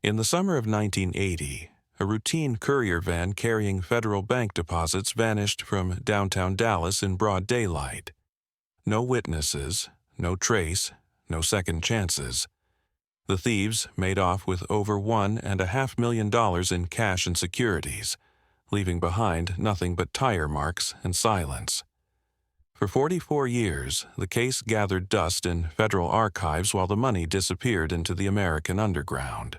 In the summer of 1980, a routine courier van carrying federal bank deposits vanished from downtown Dallas in broad daylight. No witnesses, no trace, no second chances. The thieves made off with over $1.5 million in cash and securities, leaving behind nothing but tire marks and silence. For 44 years, the case gathered dust in federal archives while the money disappeared into the American underground.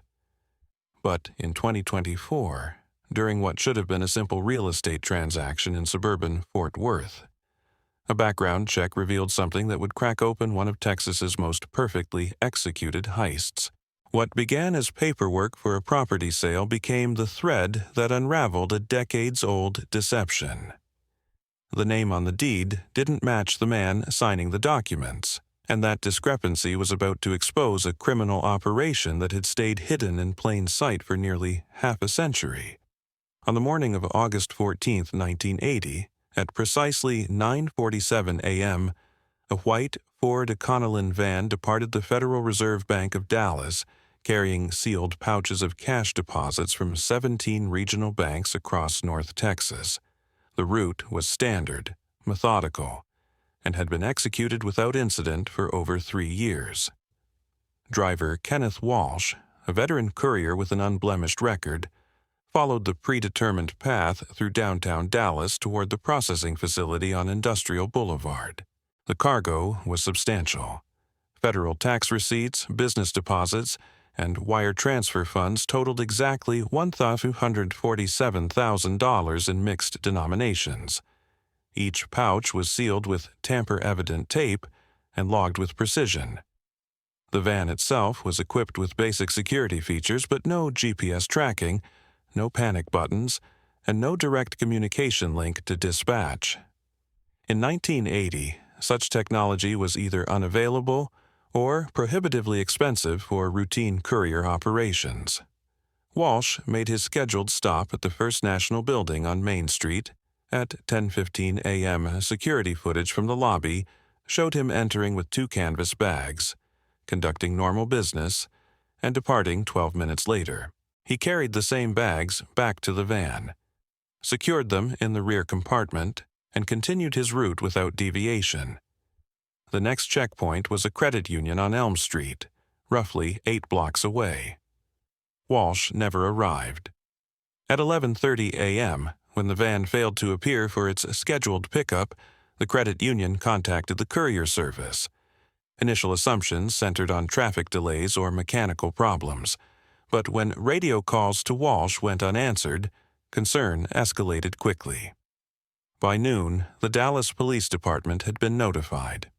But in 2024, during what should have been a simple real estate transaction in suburban Fort Worth, a background check revealed something that would crack open one of Texas's most perfectly executed heists. What began as paperwork for a property sale became the thread that unraveled a decades-old deception. The name on the deed didn't match the man signing the documents, and that discrepancy was about to expose a criminal operation that had stayed hidden in plain sight for nearly half a century. On the morning of August 14, 1980, at precisely 9:47 a.m., a white Ford Econoline van departed the Federal Reserve Bank of Dallas, carrying sealed pouches of cash deposits from 17 regional banks across North Texas. The route was standard, methodical, and had been executed without incident for over 3 years. Driver Kenneth Walsh, a veteran courier with an unblemished record, followed the predetermined path through downtown Dallas toward the processing facility on Industrial Boulevard. The cargo was substantial. Federal tax receipts, business deposits, and wire transfer funds totaled exactly $1,247,000 in mixed denominations. Each pouch was sealed with tamper-evident tape and logged with precision. The van itself was equipped with basic security features, but no GPS tracking, no panic buttons, and no direct communication link to dispatch. In 1980, such technology was either unavailable or prohibitively expensive for routine courier operations. Walsh made his scheduled stop at the First National Building on Main Street. At 10:15 a.m., security footage from the lobby showed him entering with 2 canvas bags, conducting normal business, and departing 12 minutes later. He carried the same bags back to the van, secured them in the rear compartment, and continued his route without deviation. The next checkpoint was a credit union on Elm Street, roughly 8 blocks away. Walsh never arrived. At 11:30 a.m., when the van failed to appear for its scheduled pickup, the credit union contacted the courier service. Initial assumptions centered on traffic delays or mechanical problems, but when radio calls to Walsh went unanswered, concern escalated quickly. By noon, the Dallas Police Department had been notified.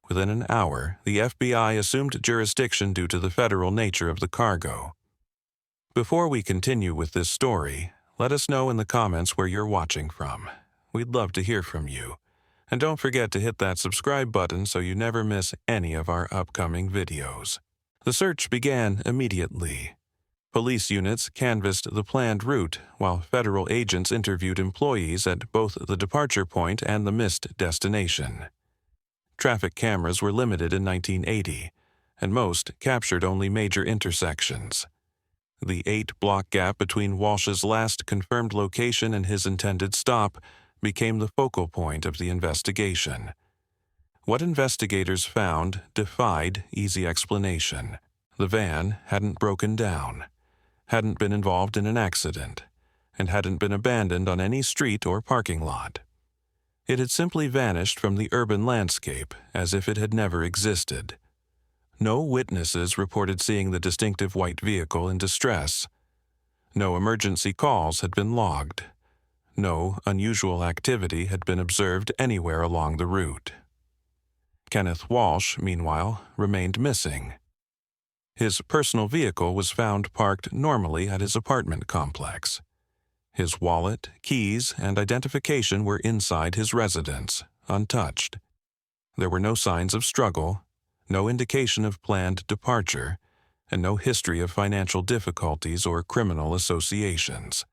Within an hour, the FBI assumed jurisdiction due to the federal nature of the cargo. Before we continue with this story, let us know in the comments where you're watching from. We'd love to hear from you. And don't forget to hit that subscribe button so you never miss any of our upcoming videos. The search began immediately. Police units canvassed the planned route, while federal agents interviewed employees at both the departure point and the missed destination. Traffic cameras were limited in 1980, and most captured only major intersections. The 8-block gap between Walsh's last confirmed location and his intended stop became the focal point of the investigation. What investigators found defied easy explanation. The van hadn't broken down, hadn't been involved in an accident, and hadn't been abandoned on any street or parking lot. It had simply vanished from the urban landscape as if it had never existed. No witnesses reported seeing the distinctive white vehicle in distress. No emergency calls had been logged. No unusual activity had been observed anywhere along the route. Kenneth Walsh, meanwhile, remained missing. His personal vehicle was found parked normally at his apartment complex. His wallet, keys, and identification were inside his residence, untouched. There were no signs of struggle, no indication of planned departure, and no history of financial difficulties or criminal associations.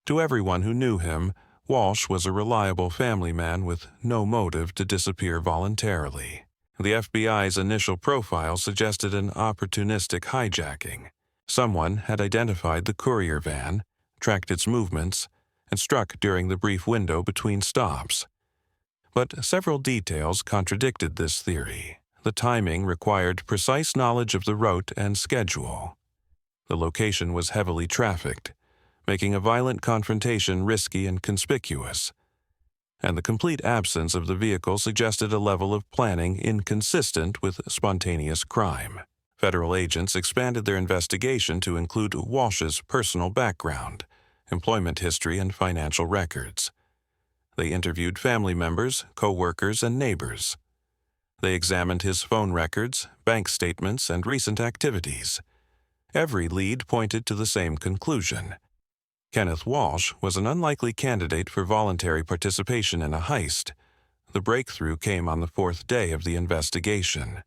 To everyone who knew him, Walsh was a reliable family man with no motive to disappear voluntarily. The FBI's initial profile suggested an opportunistic hijacking. Someone had identified the Courier van, tracked its movements, and struck during the brief window between stops. But several details contradicted this theory. The timing required precise knowledge of the route and schedule. The location was heavily trafficked, making a violent confrontation risky and conspicuous. And the complete absence of the vehicle suggested a level of planning inconsistent with spontaneous crime. Federal agents expanded their investigation to include Walsh's personal background, employment history, and financial records. They interviewed family members, co-workers, and neighbors. They examined his phone records, bank statements, and recent activities. Every lead pointed to the same conclusion. Kenneth Walsh was an unlikely candidate for voluntary participation in a heist. The breakthrough came on the fourth day of the investigation.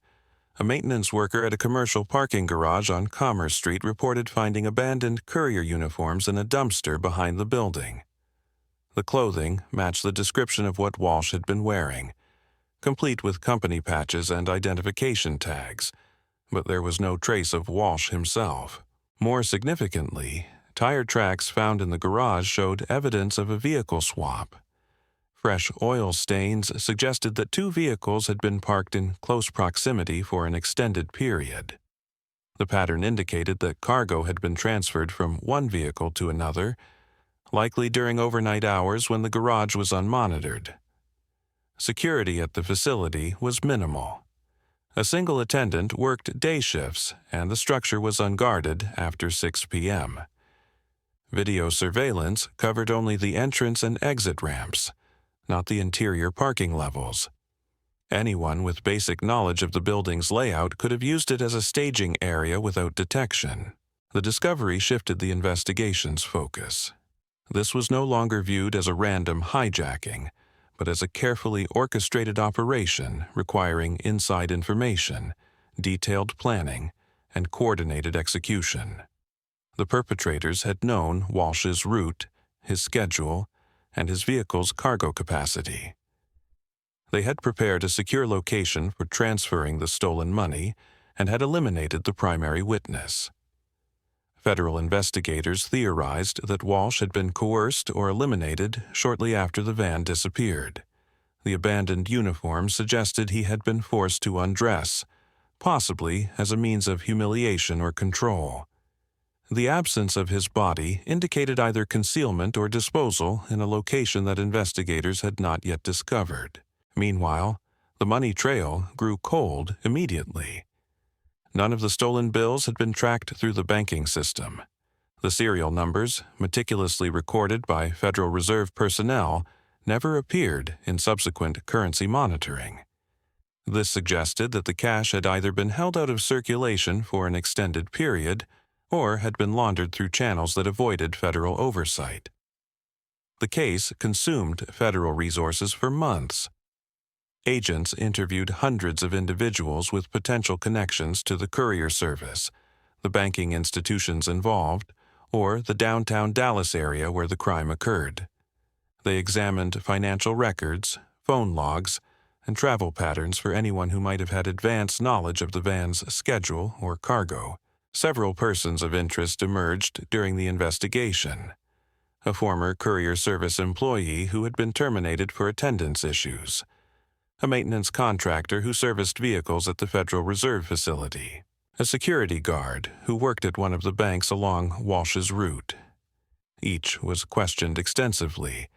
A maintenance worker at a commercial parking garage on Commerce Street reported finding abandoned Courier uniforms in a dumpster behind the building. The clothing matched the description of what Walsh had been wearing, complete with company patches and identification tags, but there was no trace of Walsh himself. More significantly, tire tracks found in the garage showed evidence of a vehicle swap. Fresh oil stains suggested that two vehicles had been parked in close proximity for an extended period. The pattern indicated that cargo had been transferred from one vehicle to another, likely during overnight hours when the garage was unmonitored. Security at the facility was minimal. A single attendant worked day shifts, and the structure was unguarded after 6 p.m. Video surveillance covered only the entrance and exit ramps, not the interior parking levels. Anyone with basic knowledge of the building's layout could have used it as a staging area without detection. The discovery shifted the investigation's focus. This was no longer viewed as a random hijacking, but as a carefully orchestrated operation requiring inside information, detailed planning, and coordinated execution. The perpetrators had known Walsh's route, his schedule, and his vehicle's cargo capacity. They had prepared a secure location for transferring the stolen money and had eliminated the primary witness. Federal investigators theorized that Walsh had been coerced or eliminated shortly after the van disappeared. The abandoned uniform suggested he had been forced to undress, possibly as a means of humiliation or control. The absence of his body indicated either concealment or disposal in a location that investigators had not yet discovered. Meanwhile, the money trail grew cold immediately. None of the stolen bills had been tracked through the banking system. The serial numbers, meticulously recorded by Federal Reserve personnel, never appeared in subsequent currency monitoring. This suggested that the cash had either been held out of circulation for an extended period or had been laundered through channels that avoided federal oversight. The case consumed federal resources for months. Agents interviewed hundreds of individuals with potential connections to the courier service, the banking institutions involved, or the downtown Dallas area where the crime occurred. They examined financial records, phone logs, and travel patterns for anyone who might have had advance knowledge of the van's schedule or cargo. Several persons of interest emerged during the investigation. A former courier service employee who had been terminated for attendance issues. A maintenance contractor who serviced vehicles at the Federal Reserve facility. A security guard who worked at one of the banks along Walsh's route. Each was questioned extensively,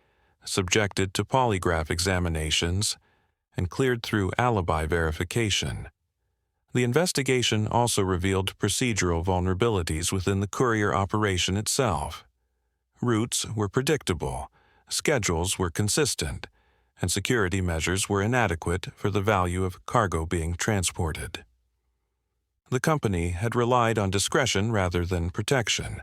subjected to polygraph examinations, and cleared through alibi verification. The investigation also revealed procedural vulnerabilities within the courier operation itself. Routes were predictable, schedules were consistent, and security measures were inadequate for the value of cargo being transported. The company had relied on discretion rather than protection,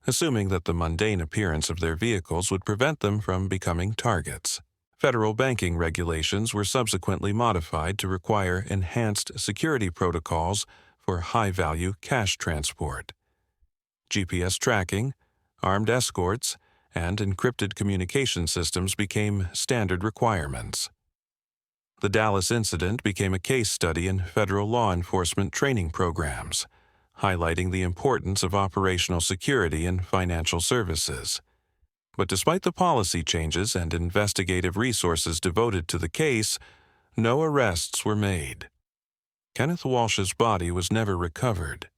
assuming that the mundane appearance of their vehicles would prevent them from becoming targets. Federal banking regulations were subsequently modified to require enhanced security protocols for high-value cash transport. GPS tracking, armed escorts, and encrypted communication systems became standard requirements. The Dallas incident became a case study in federal law enforcement training programs, highlighting the importance of operational security in financial services. But despite the policy changes and investigative resources devoted to the case, no arrests were made. Kenneth Walsh's body was never recovered.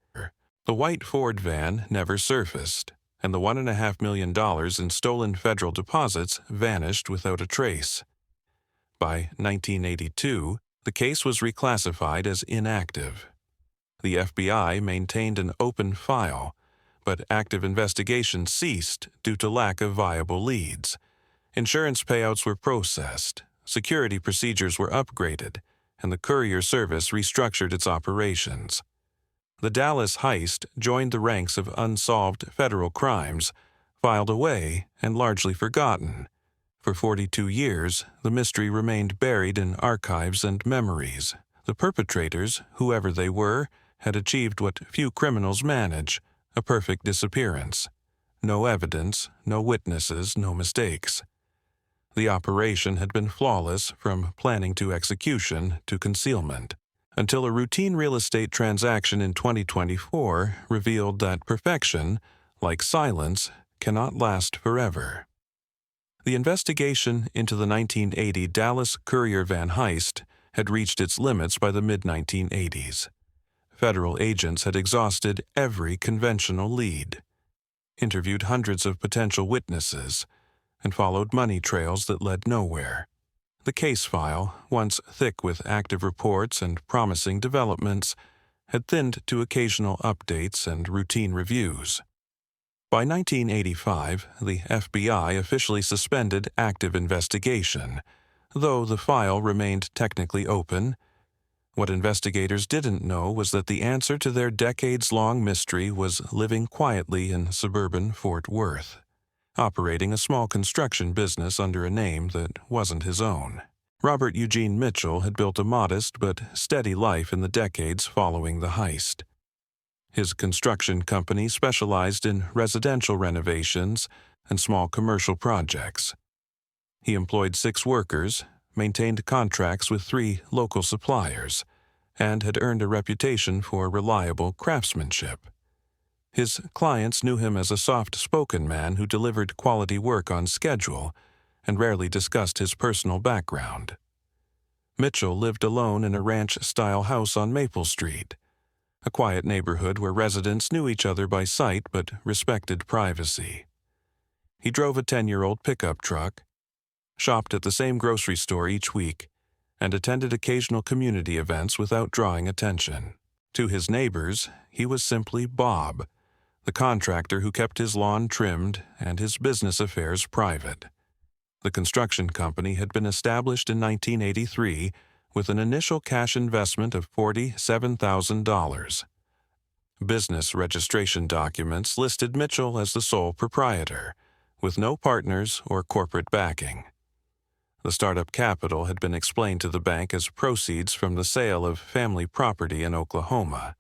The white Ford van never surfaced, and the $1.5 million in stolen federal deposits vanished without a trace. By 1982, the case was reclassified as inactive. The FBI maintained an open file, but active investigation ceased due to lack of viable leads. Insurance payouts were processed, security procedures were upgraded, and the Courier service restructured its operations. The Dallas heist joined the ranks of unsolved federal crimes, filed away and largely forgotten. For 42 years, the mystery remained buried in archives and memories. The perpetrators, whoever they were, had achieved what few criminals manage: a perfect disappearance. No evidence, no witnesses, no mistakes. The operation had been flawless from planning to execution to concealment, until a routine real estate transaction in 2024 revealed that perfection, like silence, cannot last forever. The investigation into the 1980 Dallas Courier van heist had reached its limits by the mid-1980s. Federal agents had exhausted every conventional lead, interviewed hundreds of potential witnesses, and followed money trails that led nowhere. The case file, once thick with active reports and promising developments, had thinned to occasional updates and routine reviews. By 1985, the FBI officially suspended active investigation, though the file remained technically open. What investigators didn't know was that the answer to their decades-long mystery was living quietly in suburban Fort Worth, operating a small construction business under a name that wasn't his own. Robert Eugene Mitchell had built a modest but steady life in the decades following the heist. His construction company specialized in residential renovations and small commercial projects. He employed 6 workers, maintained contracts with 3 local suppliers, and had earned a reputation for reliable craftsmanship. His clients knew him as a soft-spoken man who delivered quality work on schedule and rarely discussed his personal background. Mitchell lived alone in a ranch-style house on Maple Street, a quiet neighborhood where residents knew each other by sight but respected privacy. He drove a 10-year-old pickup truck, shopped at the same grocery store each week, and attended occasional community events without drawing attention. To his neighbors, he was simply Bob, the contractor who kept his lawn trimmed and his business affairs private. The construction company had been established in 1983 with an initial cash investment of $47,000. Business registration documents listed Mitchell as the sole proprietor, with no partners or corporate backing. The startup capital had been explained to the bank as proceeds from the sale of family property in Oklahoma,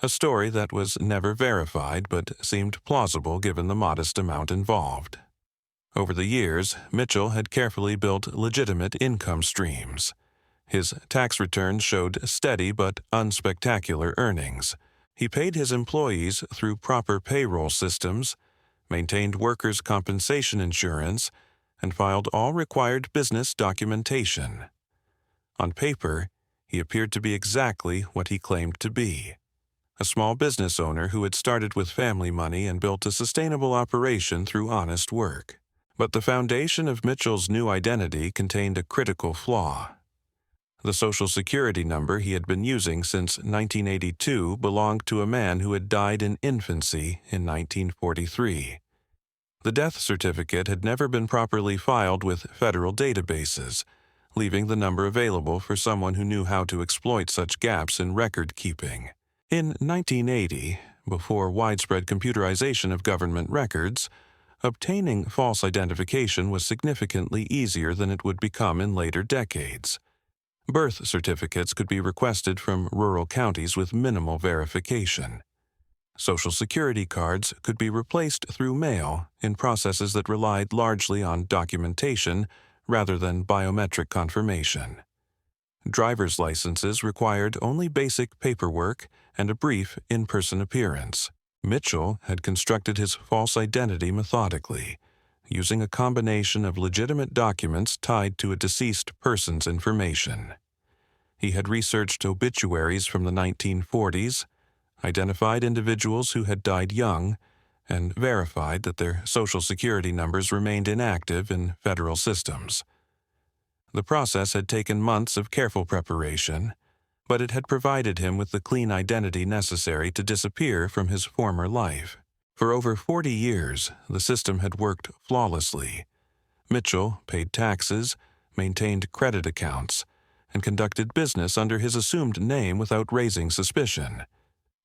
a story that was never verified but seemed plausible given the modest amount involved. Over the years, Mitchell had carefully built legitimate income streams. His tax returns showed steady but unspectacular earnings. He paid his employees through proper payroll systems, maintained workers' compensation insurance, and filed all required business documentation. On paper, he appeared to be exactly what he claimed to be: a small business owner who had started with family money and built a sustainable operation through honest work. But the foundation of Mitchell's new identity contained a critical flaw. The Social Security number he had been using since 1982 belonged to a man who had died in infancy in 1943. The death certificate had never been properly filed with federal databases, leaving the number available for someone who knew how to exploit such gaps in record-keeping. In 1980, before widespread computerization of government records, obtaining false identification was significantly easier than it would become in later decades. Birth certificates could be requested from rural counties with minimal verification. Social Security cards could be replaced through mail in processes that relied largely on documentation rather than biometric confirmation. driver's licenses required only basic paperwork and a brief in-person appearance. Mitchell had constructed his false identity methodically, using a combination of legitimate documents tied to a deceased person's information. He had researched obituaries from the 1940s, identified individuals who had died young, and verified that their Social Security numbers remained inactive in federal systems. The process had taken months of careful preparation, but it had provided him with the clean identity necessary to disappear from his former life. For over 40 years, the system had worked flawlessly. Mitchell paid taxes, maintained credit accounts, and conducted business under his assumed name without raising suspicion.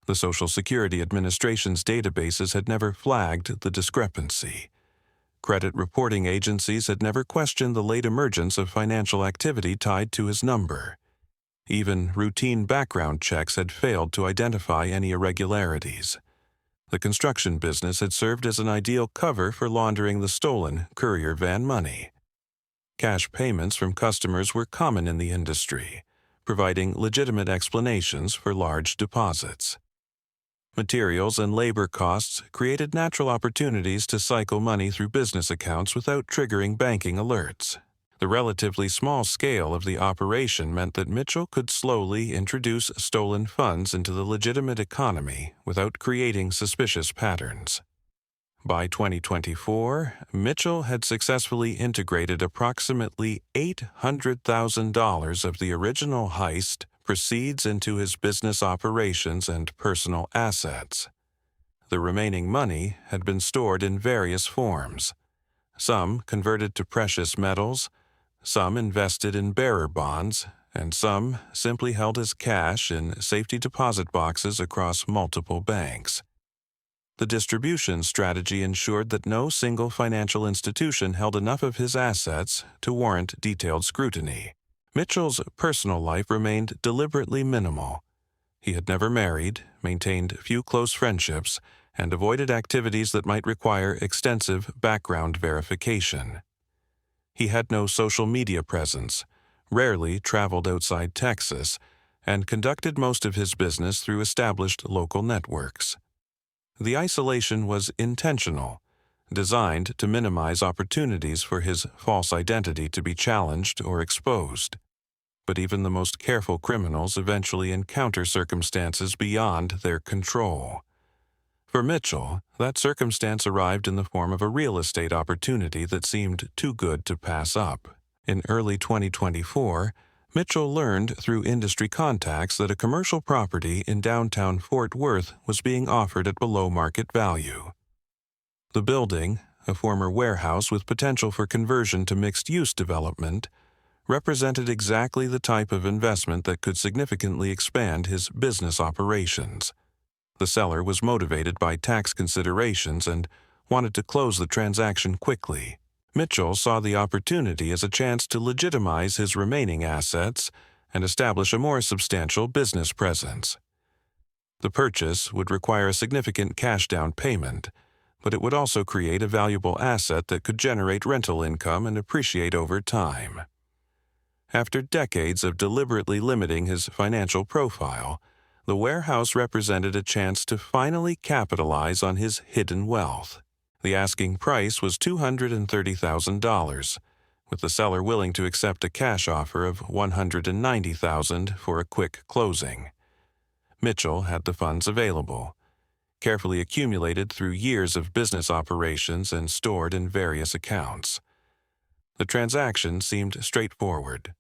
The Social Security Administration's databases had never flagged the discrepancy. Credit reporting agencies had never questioned the late emergence of financial activity tied to his number. Even routine background checks had failed to identify any irregularities. The construction business had served as an ideal cover for laundering the stolen Courier van money. Cash payments from customers were common in the industry, providing legitimate explanations for large deposits. Materials and labor costs created natural opportunities to cycle money through business accounts without triggering banking alerts. The relatively small scale of the operation meant that Mitchell could slowly introduce stolen funds into the legitimate economy without creating suspicious patterns. By 2024, Mitchell had successfully integrated approximately $800,000 of the original heist proceeds into his business operations and personal assets. The remaining money had been stored in various forms, some converted to precious metals, some invested in bearer bonds, and some simply held as cash in safety deposit boxes across multiple banks. The distribution strategy ensured that no single financial institution held enough of his assets to warrant detailed scrutiny. Mitchell's personal life remained deliberately minimal. He had never married, maintained few close friendships, and avoided activities that might require extensive background verification. He had no social media presence, rarely traveled outside Texas, and conducted most of his business through established local networks. The isolation was intentional, designed to minimize opportunities for his false identity to be challenged or exposed. But even the most careful criminals eventually encounter circumstances beyond their control. For Mitchell, that circumstance arrived in the form of a real estate opportunity that seemed too good to pass up. In early 2024, Mitchell learned through industry contacts that a commercial property in downtown Fort Worth was being offered at below market value. The building, a former warehouse with potential for conversion to mixed-use development, represented exactly the type of investment that could significantly expand his business operations. The seller was motivated by tax considerations and wanted to close the transaction quickly. Mitchell saw the opportunity as a chance to legitimize his remaining assets and establish a more substantial business presence. The purchase would require a significant cash down payment, but it would also create a valuable asset that could generate rental income and appreciate over time. After decades of deliberately limiting his financial profile, the warehouse represented a chance to finally capitalize on his hidden wealth. The asking price was $230,000, with the seller willing to accept a cash offer of $190,000 for a quick closing. Mitchell had the funds available, carefully accumulated through years of business operations and stored in various accounts. The transaction seemed straightforward.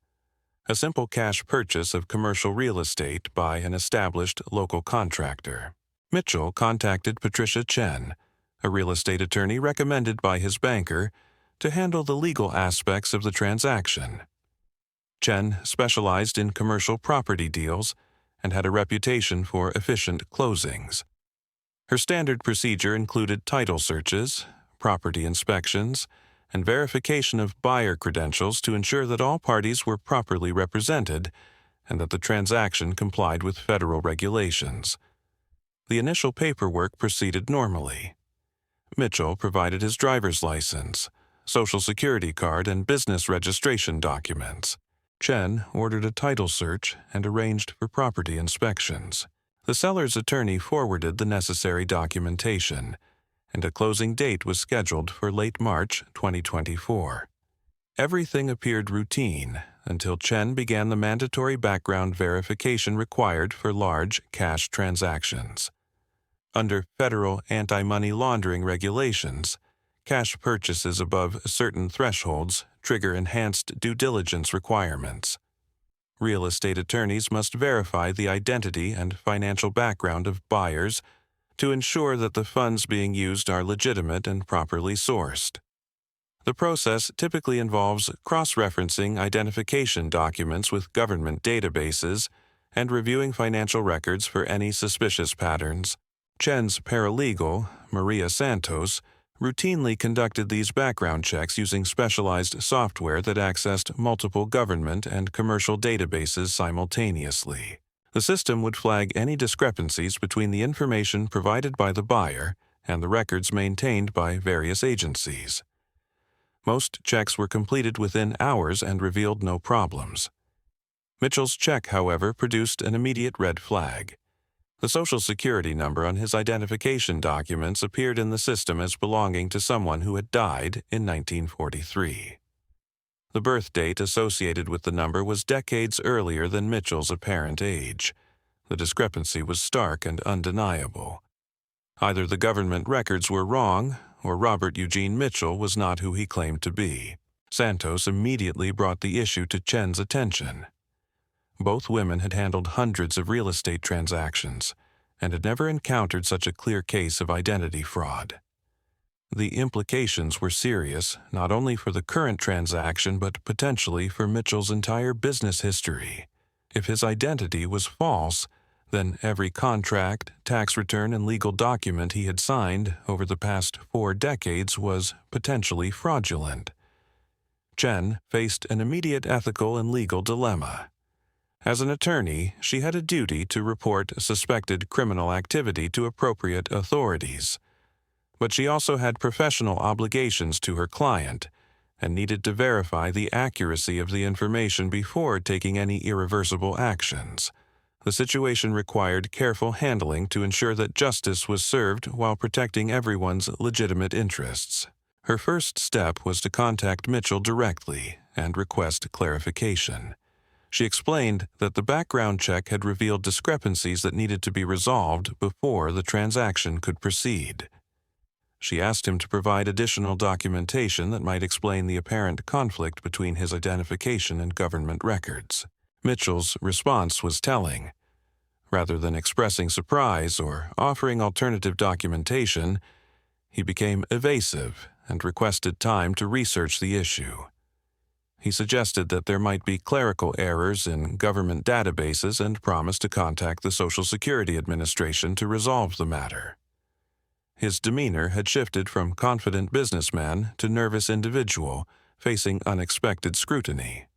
A simple cash purchase of commercial real estate by an established local contractor. Mitchell contacted Patricia Chen, a real estate attorney recommended by his banker, to handle the legal aspects of the transaction. Chen specialized in commercial property deals and had a reputation for efficient closings. Her standard procedure included title searches, property inspections, and verification of buyer credentials to ensure that all parties were properly represented and that the transaction complied with federal regulations. The initial paperwork proceeded normally. Mitchell provided his driver's license, Social Security card, and business registration documents. Chen ordered a title search and arranged for property inspections. The seller's attorney forwarded the necessary documentation, and a closing date was scheduled for late March 2024. Everything appeared routine until Chen began the mandatory background verification required for large cash transactions. Under federal anti-money laundering regulations, cash purchases above certain thresholds trigger enhanced due diligence requirements. Real estate attorneys must verify the identity and financial background of buyers to ensure that the funds being used are legitimate and properly sourced. The process typically involves cross-referencing identification documents with government databases and reviewing financial records for any suspicious patterns. Chen's paralegal, Maria Santos, routinely conducted these background checks using specialized software that accessed multiple government and commercial databases simultaneously. The system would flag any discrepancies between the information provided by the buyer and the records maintained by various agencies. Most checks were completed within hours and revealed no problems. Mitchell's check, however, produced an immediate red flag. The Social Security number on his identification documents appeared in the system as belonging to someone who had died in 1943. The birth date associated with the number was decades earlier than Mitchell's apparent age. The discrepancy was stark and undeniable. Either the government records were wrong, or Robert Eugene Mitchell was not who he claimed to be. Santos immediately brought the issue to Chen's attention. Both women had handled hundreds of real estate transactions and had never encountered such a clear case of identity fraud. The implications were serious, not only for the current transaction but potentially for Mitchell's entire business history. If his identity was false, then every contract, tax return, and legal document he had signed over the past 4 decades was potentially fraudulent. Chen faced an immediate ethical and legal dilemma. As an attorney, she had a duty to report suspected criminal activity to appropriate authorities. But she also had professional obligations to her client and needed to verify the accuracy of the information before taking any irreversible actions. The situation required careful handling to ensure that justice was served while protecting everyone's legitimate interests. Her first step was to contact Mitchell directly and request clarification. She explained that the background check had revealed discrepancies that needed to be resolved before the transaction could proceed. She asked him to provide additional documentation that might explain the apparent conflict between his identification and government records. Mitchell's response was telling. Rather than expressing surprise or offering alternative documentation, he became evasive and requested time to research the issue. He suggested that there might be clerical errors in government databases and promised to contact the Social Security Administration to resolve the matter. His demeanor had shifted from confident businessman to nervous individual, facing unexpected scrutiny.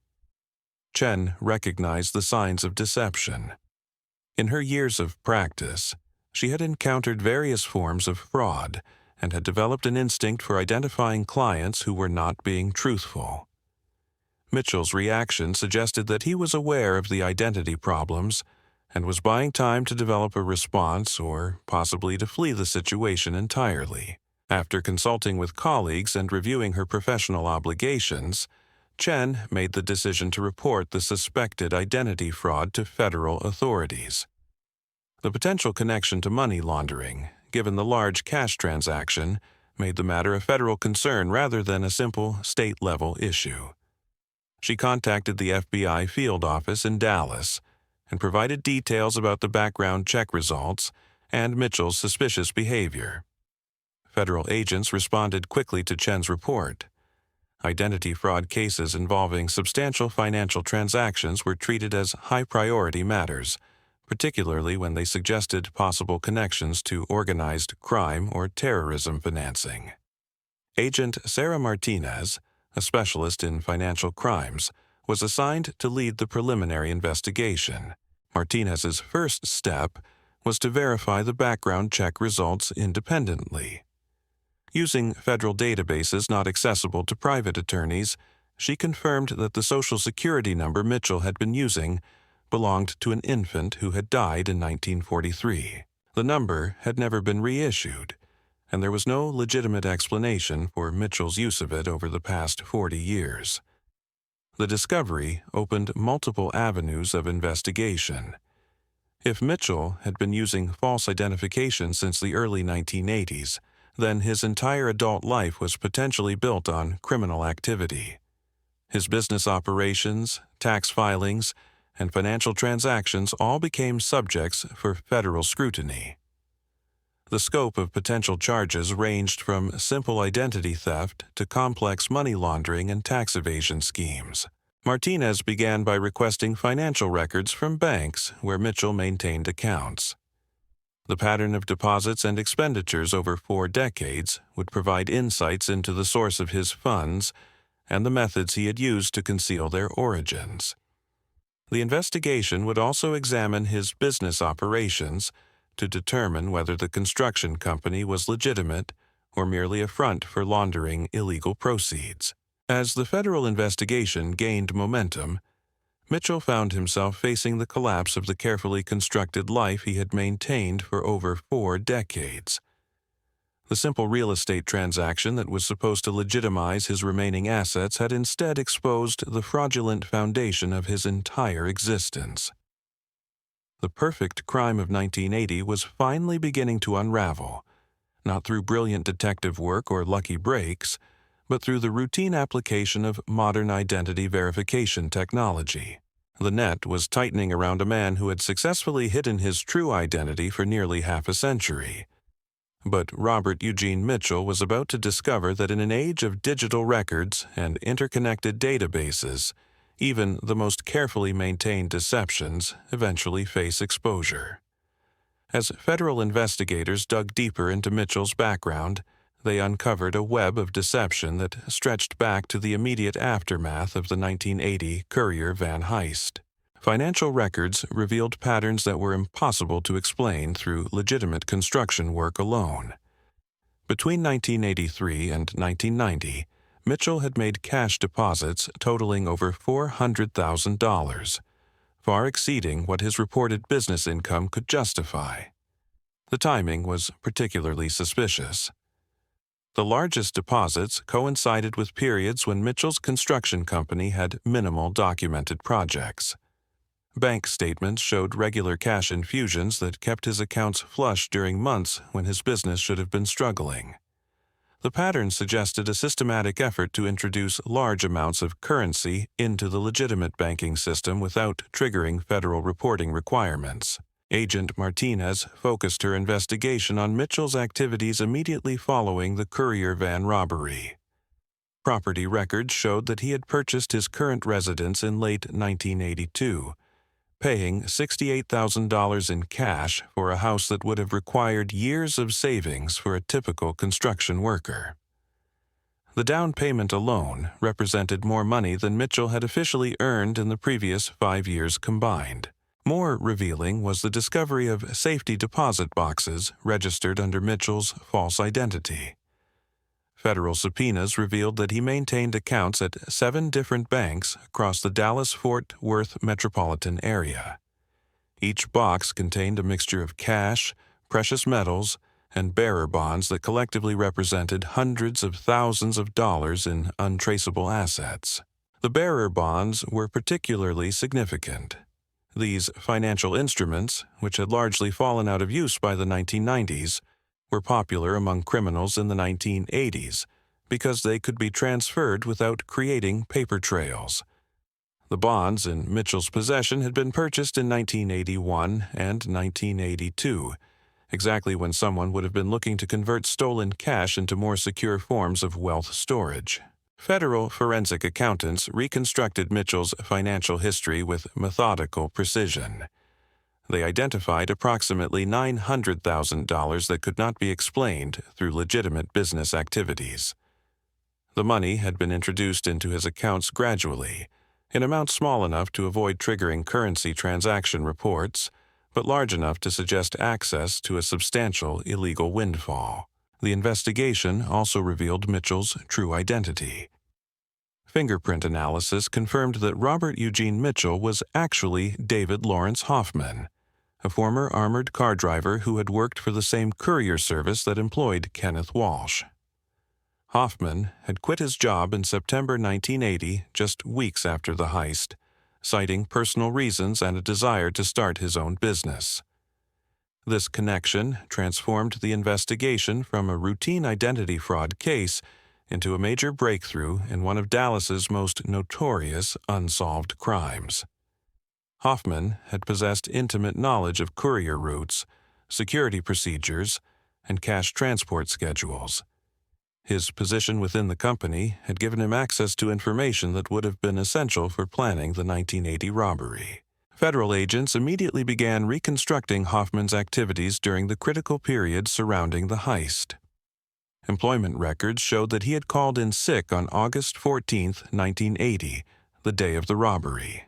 Chen recognized the signs of deception. In her years of practice, she had encountered various forms of fraud and had developed an instinct for identifying clients who were not being truthful. Mitchell's reaction suggested that he was aware of the identity problems and was buying time to develop a response or possibly to flee the situation entirely. After consulting with colleagues and reviewing her professional obligations, Chen made the decision to report the suspected identity fraud to federal authorities. The potential connection to money laundering, given the large cash transaction, made the matter a federal concern rather than a simple state-level issue. She contacted the FBI field office in Dallas and provided details about the background check results and Mitchell's suspicious behavior. Federal agents responded quickly to Chen's report. Identity fraud cases involving substantial financial transactions were treated as high-priority matters, particularly when they suggested possible connections to organized crime or terrorism financing. Agent Sarah Martinez, a specialist in financial crimes, was assigned to lead the preliminary investigation. Martinez's first step was to verify the background check results independently. Using federal databases not accessible to private attorneys, She confirmed that the Social Security number Mitchell had been using belonged to an infant who had died in 1943. The number had never been reissued, and there was no legitimate explanation for Mitchell's use of it over the past 40 years. The discovery opened multiple avenues of investigation. If Mitchell had been using false identification since the early 1980s, then his entire adult life was potentially built on criminal activity. His business operations, tax filings, and financial transactions all became subjects for federal scrutiny. The scope of potential charges ranged from simple identity theft to complex money laundering and tax evasion schemes. Martinez began by requesting financial records from banks where Mitchell maintained accounts. The pattern of deposits and expenditures over 4 decades would provide insights into the source of his funds and the methods he had used to conceal their origins. The investigation would also examine his business operations to determine whether the construction company was legitimate or merely a front for laundering illegal proceeds. As the federal investigation gained momentum, Mitchell found himself facing the collapse of the carefully constructed life he had maintained for over 4 decades. The simple real estate transaction that was supposed to legitimize his remaining assets had instead exposed the fraudulent foundation of his entire existence. The perfect crime of 1980 was finally beginning to unravel, not through brilliant detective work or lucky breaks, but through the routine application of modern identity verification technology. The net was tightening around a man who had successfully hidden his true identity for nearly half a century. But Robert Eugene Mitchell was about to discover that in an age of digital records and interconnected databases, even the most carefully maintained deceptions eventually face exposure. As federal investigators dug deeper into Mitchell's background, they uncovered a web of deception that stretched back to the immediate aftermath of the 1980 Courier van heist. Financial records revealed patterns that were impossible to explain through legitimate construction work alone. Between 1983 and 1990, Mitchell had made cash deposits totaling over $400,000, far exceeding what his reported business income could justify. The timing was particularly suspicious. The largest deposits coincided with periods when Mitchell's construction company had minimal documented projects. Bank statements showed regular cash infusions that kept his accounts flush during months when his business should have been struggling. The pattern suggested a systematic effort to introduce large amounts of currency into the legitimate banking system without triggering federal reporting requirements. Agent Martinez focused her investigation on Mitchell's activities immediately following the Courier van robbery. Property records showed that he had purchased his current residence in late 1982, paying $68,000 in cash for a house that would have required years of savings for a typical construction worker. The down payment alone represented more money than Mitchell had officially earned in the previous 5 years combined. More revealing was the discovery of safety deposit boxes registered under Mitchell's false identity. Federal subpoenas revealed that he maintained accounts at 7 different banks across the Dallas-Fort Worth metropolitan area. Each box contained a mixture of cash, precious metals, and bearer bonds that collectively represented hundreds of thousands of dollars in untraceable assets. The bearer bonds were particularly significant. These financial instruments, which had largely fallen out of use by the 1990s, were popular among criminals in the 1980s because they could be transferred without creating paper trails. The bonds in Mitchell's possession had been purchased in 1981 and 1982, exactly when someone would have been looking to convert stolen cash into more secure forms of wealth storage. Federal forensic accountants reconstructed Mitchell's financial history with methodical precision. They identified approximately $900,000 that could not be explained through legitimate business activities. The money had been introduced into his accounts gradually, in amounts small enough to avoid triggering currency transaction reports, but large enough to suggest access to a substantial illegal windfall. The investigation also revealed Mitchell's true identity. Fingerprint analysis confirmed that Robert Eugene Mitchell was actually David Lawrence Hoffman, a former armored car driver who had worked for the same courier service that employed Kenneth Walsh. Hoffman had quit his job in September 1980, just weeks after the heist, citing personal reasons and a desire to start his own business. This connection transformed the investigation from a routine identity fraud case into a major breakthrough in one of Dallas's most notorious unsolved crimes. Hoffman had possessed intimate knowledge of courier routes, security procedures, and cash transport schedules. His position within the company had given him access to information that would have been essential for planning the 1980 robbery. Federal agents immediately began reconstructing Hoffman's activities during the critical period surrounding the heist. Employment records showed that he had called in sick on August 14, 1980, the day of the robbery.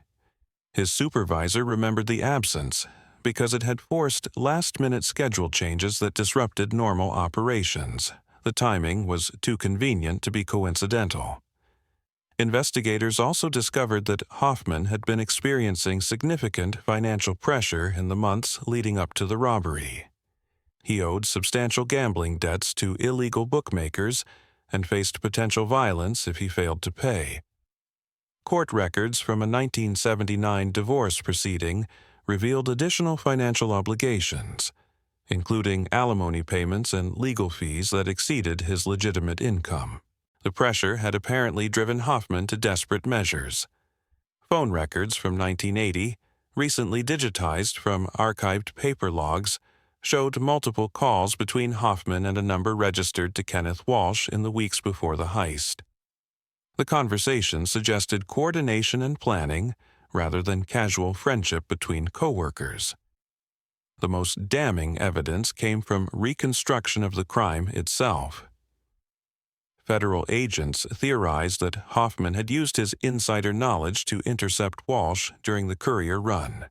His supervisor remembered the absence because it had forced last-minute schedule changes that disrupted normal operations. The timing was too convenient to be coincidental. Investigators also discovered that Hoffman had been experiencing significant financial pressure in the months leading up to the robbery. He owed substantial gambling debts to illegal bookmakers and faced potential violence if he failed to pay. Court records from a 1979 divorce proceeding revealed additional financial obligations, including alimony payments and legal fees that exceeded his legitimate income. The pressure had apparently driven Hoffman to desperate measures. Phone records from 1980, recently digitized from archived paper logs, showed multiple calls between Hoffman and a number registered to Kenneth Walsh in the weeks before the heist. The conversation suggested coordination and planning rather than casual friendship between coworkers. The most damning evidence came from reconstruction of the crime itself. Federal agents theorized that Hoffman had used his insider knowledge to intercept Walsh during the Courier run.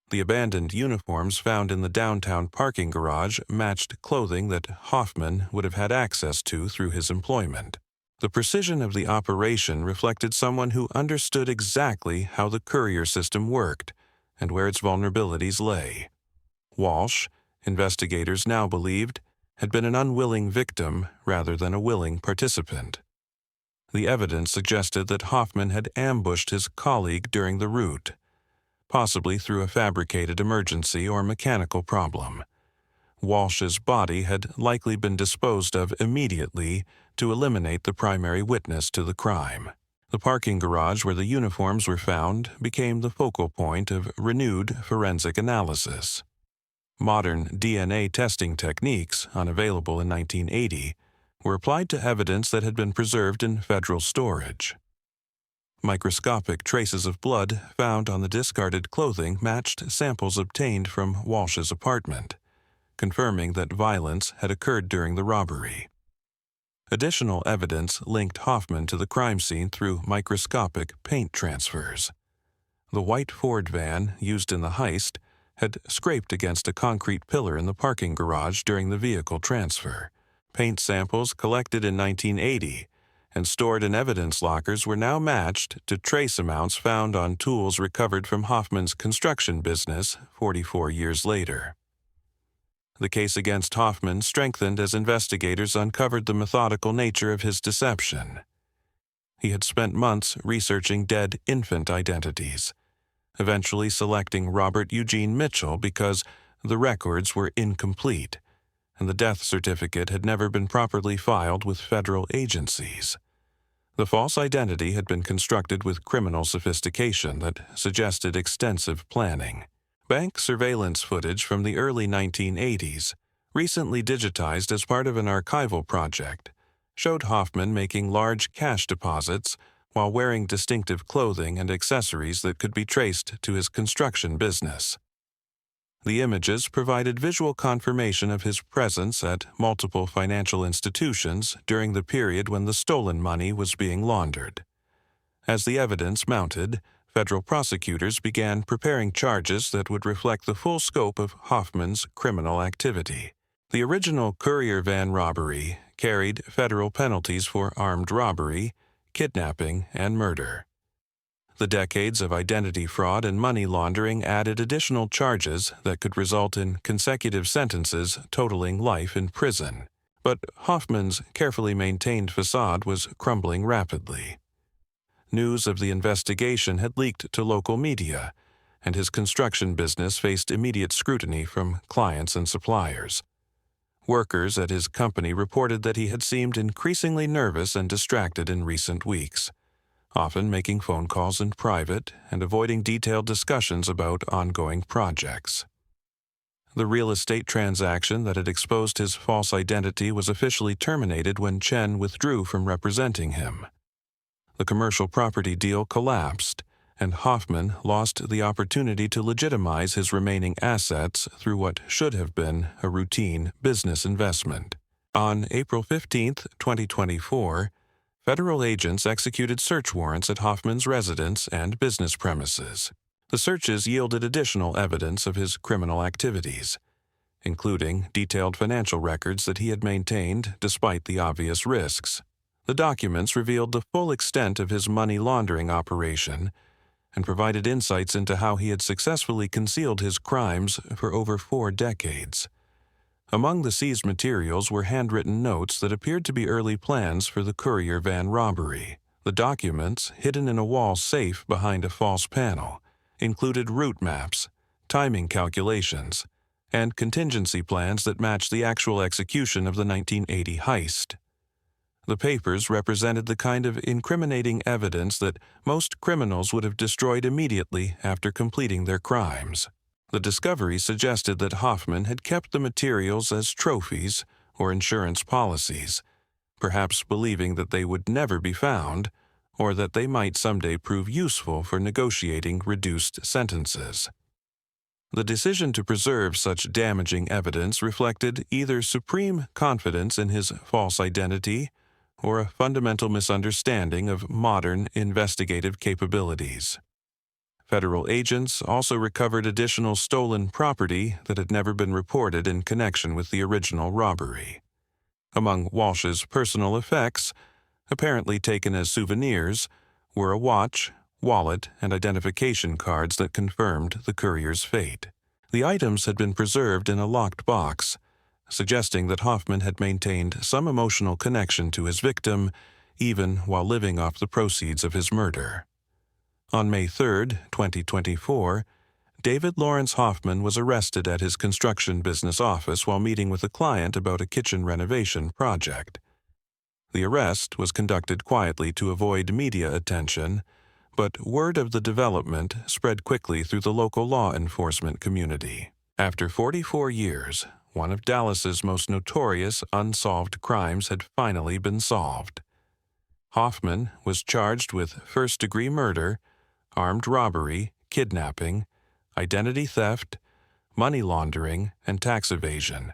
The abandoned uniforms found in the downtown parking garage matched clothing that Hoffman would have had access to through his employment. The precision of the operation reflected someone who understood exactly how the courier system worked and where its vulnerabilities lay. Walsh, investigators now believed, had been an unwilling victim rather than a willing participant. The evidence suggested that Hoffman had ambushed his colleague during the route, possibly through a fabricated emergency or mechanical problem. Walsh's body had likely been disposed of immediately to eliminate the primary witness to the crime. The parking garage where the uniforms were found became the focal point of renewed forensic analysis. Modern DNA testing techniques, unavailable in 1980, were applied to evidence that had been preserved in federal storage. Microscopic traces of blood found on the discarded clothing matched samples obtained from Walsh's apartment, confirming that violence had occurred during the robbery. Additional evidence linked Hoffman to the crime scene through microscopic paint transfers. The white Ford van used in the heist had scraped against a concrete pillar in the parking garage during the vehicle transfer. Paint samples collected in 1980 and stored in evidence lockers were now matched to trace amounts found on tools recovered from Hoffman's construction business 44 years later. The case against Hoffman strengthened as investigators uncovered the methodical nature of his deception. He had spent months researching dead infant identities, eventually selecting Robert Eugene Mitchell because the records were incomplete and the death certificate had never been properly filed with federal agencies. The false identity had been constructed with criminal sophistication that suggested extensive planning. Bank surveillance footage from the early 1980s, recently digitized as part of an archival project, showed Hoffman making large cash deposits while wearing distinctive clothing and accessories that could be traced to his construction business. The images provided visual confirmation of his presence at multiple financial institutions during the period when the stolen money was being laundered. As the evidence mounted, federal prosecutors began preparing charges that would reflect the full scope of Hoffman's criminal activity. The original Courier van robbery carried federal penalties for armed robbery, kidnapping, and murder. The decades of identity fraud and money laundering added additional charges that could result in consecutive sentences totaling life in prison. But Hoffman's carefully maintained facade was crumbling rapidly. News of the investigation had leaked to local media, and his construction business faced immediate scrutiny from clients and suppliers. Workers at his company reported that he had seemed increasingly nervous and distracted in recent weeks, often making phone calls in private and avoiding detailed discussions about ongoing projects. The real estate transaction that had exposed his false identity was officially terminated when Chen withdrew from representing him. The commercial property deal collapsed, and Hoffman lost the opportunity to legitimize his remaining assets through what should have been a routine business investment. On April 15, 2024, federal agents executed search warrants at Hoffman's residence and business premises. The searches yielded additional evidence of his criminal activities, including detailed financial records that he had maintained despite the obvious risks. The documents revealed the full extent of his money laundering operation and provided insights into how he had successfully concealed his crimes for over 4 decades. Among the seized materials were handwritten notes that appeared to be early plans for the Courier van robbery. The documents, hidden in a wall safe behind a false panel, included route maps, timing calculations, and contingency plans that matched the actual execution of the 1980 heist. The papers represented the kind of incriminating evidence that most criminals would have destroyed immediately after completing their crimes. The discovery suggested that Hoffman had kept the materials as trophies or insurance policies, perhaps believing that they would never be found or that they might someday prove useful for negotiating reduced sentences. The decision to preserve such damaging evidence reflected either supreme confidence in his false identity or a fundamental misunderstanding of modern investigative capabilities. Federal agents also recovered additional stolen property that had never been reported in connection with the original robbery. Among Walsh's personal effects, apparently taken as souvenirs, were a watch, wallet, and identification cards that confirmed the courier's fate. The items had been preserved in a locked box, suggesting that Hoffman had maintained some emotional connection to his victim, even while living off the proceeds of his murder. On May 3, 2024, David Lawrence Hoffman was arrested at his construction business office while meeting with a client about a kitchen renovation project. The arrest was conducted quietly to avoid media attention, but word of the development spread quickly through the local law enforcement community. After 44 years, one of Dallas's most notorious unsolved crimes had finally been solved. Hoffman was charged with first-degree murder, armed robbery, kidnapping, identity theft, money laundering, and tax evasion.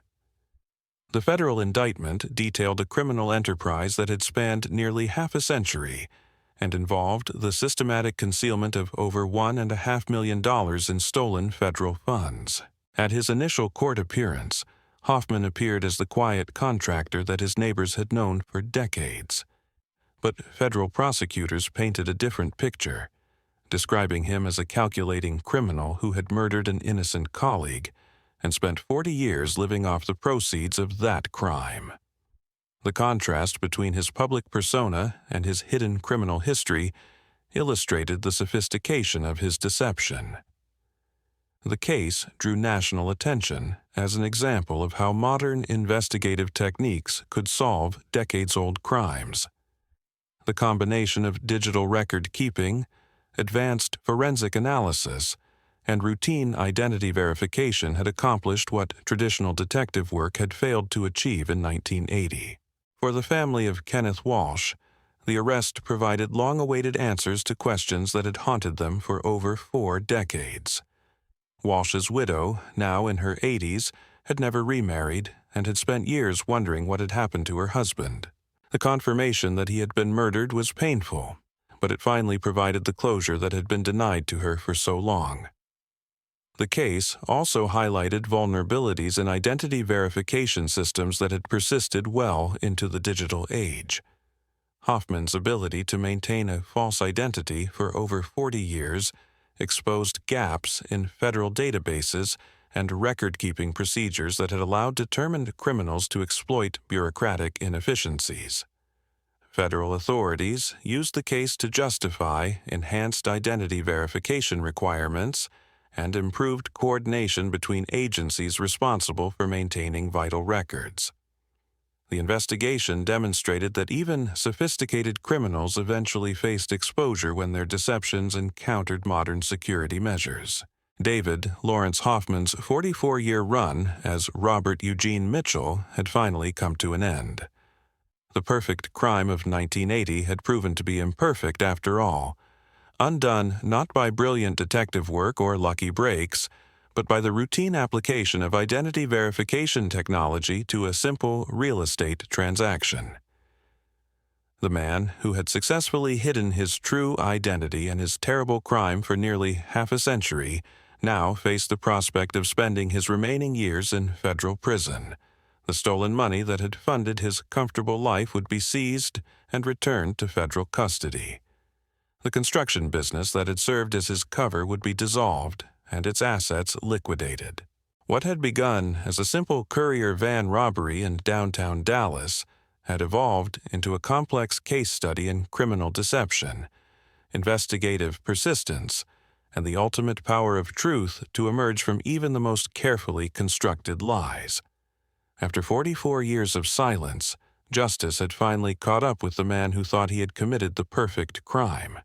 The federal indictment detailed a criminal enterprise that had spanned nearly half a century and involved the systematic concealment of over $1.5 million in stolen federal funds. At his initial court appearance, Hoffman appeared as the quiet contractor that his neighbors had known for decades. But federal prosecutors painted a different picture, describing him as a calculating criminal who had murdered an innocent colleague and spent 40 years living off the proceeds of that crime. The contrast between his public persona and his hidden criminal history illustrated the sophistication of his deception. The case drew national attention as an example of how modern investigative techniques could solve decades-old crimes. The combination of digital record keeping, advanced forensic analysis, and routine identity verification had accomplished what traditional detective work had failed to achieve in 1980. For the family of Kenneth Walsh, the arrest provided long-awaited answers to questions that had haunted them for over 4 decades. Walsh's widow, now in her 80s, had never remarried and had spent years wondering what had happened to her husband. The confirmation that he had been murdered was painful, but it finally provided the closure that had been denied to her for so long. The case also highlighted vulnerabilities in identity verification systems that had persisted well into the digital age. Hoffman's ability to maintain a false identity for over 40 years exposed gaps in federal databases and record-keeping procedures that had allowed determined criminals to exploit bureaucratic inefficiencies. Federal authorities used the case to justify enhanced identity verification requirements and improved coordination between agencies responsible for maintaining vital records. The investigation demonstrated that even sophisticated criminals eventually faced exposure when their deceptions encountered modern security measures. David Lawrence Hoffman's 44-year run as Robert Eugene Mitchell had finally come to an end. The perfect crime of 1980 had proven to be imperfect after all, undone not by brilliant detective work or lucky breaks, but by the routine application of identity verification technology to a simple real estate transaction. The man who had successfully hidden his true identity and his terrible crime for nearly half a century now faced the prospect of spending his remaining years in federal prison. The stolen money that had funded his comfortable life would be seized and returned to federal custody. The construction business that had served as his cover would be dissolved and its assets liquidated. What had begun as a simple Courier van robbery in downtown Dallas had evolved into a complex case study in criminal deception, investigative persistence, and the ultimate power of truth to emerge from even the most carefully constructed lies. After 44 years of silence, justice had finally caught up with the man who thought he had committed the perfect crime.